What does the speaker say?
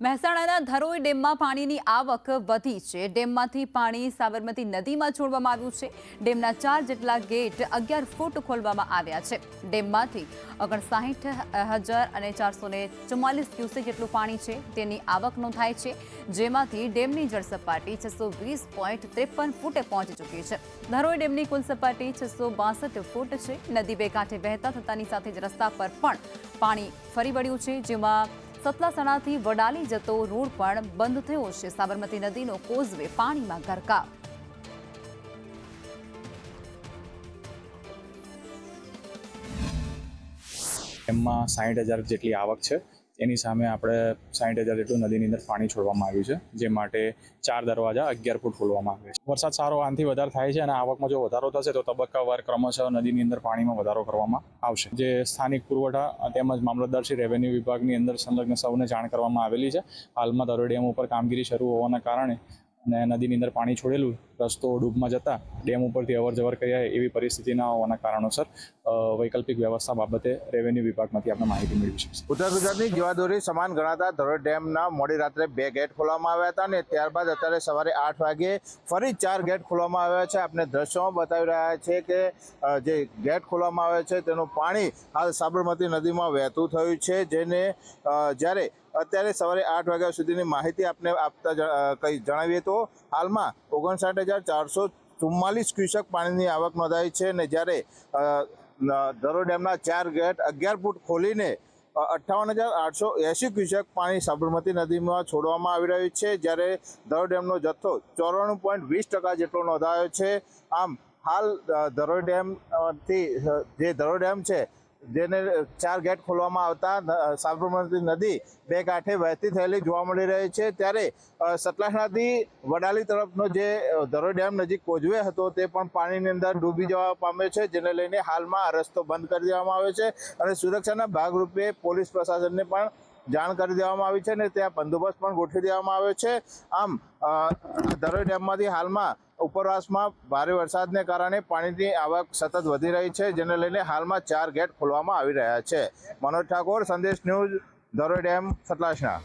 મહેસાણાના ધરોઈ ડેમમાં પાણીની આવક વધી છે। ડેમમાંથી પાણી સાબરમતી નદીમાં છોડવામાં આવ્યું છે। ડેમના 4 જેટલા ગેટ 11 ફૂટ ખોલવામાં આવ્યા છે। ડેમમાંથી 59,444 ક્યુસેક જેટલું પાણી છે તેની આવક નોંધાઈ છે, જેમાંથી ડેમની જળ સપાટી 620.53 ફૂટે પહોંચી ચૂકી છે। ધરોઈ ડેમની કુલ સપાટી 662 ફૂટ છે। નદી બે કાંઠે વહેતા થતાની સાથે જ રસ્તા પર પણ પાણી ફરી વળ્યું છે, જેમાં સતલાસણાથી વડાલી જતો રોડ પણ બંધ થયો છે। સાબરમતી નદીનો કોઝવે પાણીમાં ગરકાવ। ડેમમાં 60,000 જેટલી આવક છે, એની સામે આપણે 60,000 જેટલું નદીની અંદર પાણી છોડવામાં આવ્યું છે, જે માટે 4 દરવાજા 11 ફૂટ ખોલવામાં આવે છે। વરસાદ સારો આનાથી વધારે થાય છે અને આવકમાં જો વધારો થશે તો તબક્કાવાર ક્રમશઃ નદીની અંદર પાણીમાં વધારો કરવામાં આવશે। જે સ્થાનિક પુરવઠા તેમજ મામલતદાર શ્રી રેવન્યુ વિભાગની અંદર સંલગ્ન સૌને જાણ કરવામાં આવેલી છે। હાલમાં ધરોઈ ડેમ ઉપર કામગીરી શરૂ હોવાના કારણે અને નદીની અંદર પાણી છોડેલું રસ્તો ડૂબમાં જતા ડેમ ઉપરથી અવરજવર કર્યા એવી પરિસ્થિતિ ના હોવાના કારણોસર વૈકલ્પિક વ્યવસ્થા બાબતે રેવન્યુ વિભાગમાંથી આપણે માહિતી મેળવી શકીશું। ઉત્તર ગુજરાતની જીવાદોરી સમાન ગણાતા ધરોઈ ડેમના મોડી રાત્રે 2 ગેટ ખોલવામાં આવ્યા હતા અને ત્યારબાદ અત્યારે સવારે 8 વાગ્યે ફરી 4 ગેટ ખોલવામાં આવ્યા છે। આપણે દ્રશ્યોમાં બતાવી રહ્યા છે કે જે ગેટ ખોલવામાં આવ્યા છે તેનું પાણી હાલ સાબરમતી નદીમાં વહેતું થયું છે, જેને જ્યારે અત્યારે સવારે 8 વાગ્યા સુધીની માહિતી આપને આપતા જણાવીએ તો હાલમાં 59,444 ક્યુસેક પાણીની આવક નોંધાઈ છે અને જ્યારે ધરોઈ ડેમના 4 ગેટ 11 ફૂટ ખોલીને 58,880 ક્યુસેક પાણી સાબરમતી નદીમાં છોડવામાં આવી રહ્યું છે, જ્યારે ધરોઈ ડેમનો જથ્થો 94.20% જેટલો નોંધાયો છે। આમ હાલ ધરોઈ ડેમથી જે ધરોઈ ડેમ છે જેને 4 ગેટ ખોલવામાં આવતા સાબરમતી નદી બે કાંઠે વહેતી થયેલી જોવા મળી રહી છે, ત્યારે સતલાસણાથી વડાલી તરફનો જે ધરોઈ ડેમ નજીક કોઝવે હતો તે પણ પાણીની અંદર ડૂબી જવા પામ્યો છે, જેને લઈને હાલમાં આ રસ્તો બંધ કરી દેવામાં આવ્યો છે અને સુરક્ષાના ભાગરૂપે પોલીસ પ્રશાસનને પણ જાણ કરી દેવામાં આવી છે અને ત્યાં બંદોબસ્ત પણ ગોઠવી દેવામાં આવ્યો છે। આમ ધરોઈ ડેમમાંથી હાલમાં ઉપરવાસમાં ભારે વરસાદને કારણે પાણીની આવક સતત વધી રહી છે, જેને લઈને હાલમાં 4 ગેટ ખોલવામાં આવી રહ્યા છે। મનોજ ઠાકોર, સંદેશ ન્યૂઝ, ધરોઈ ડેમ, સતલાસણા।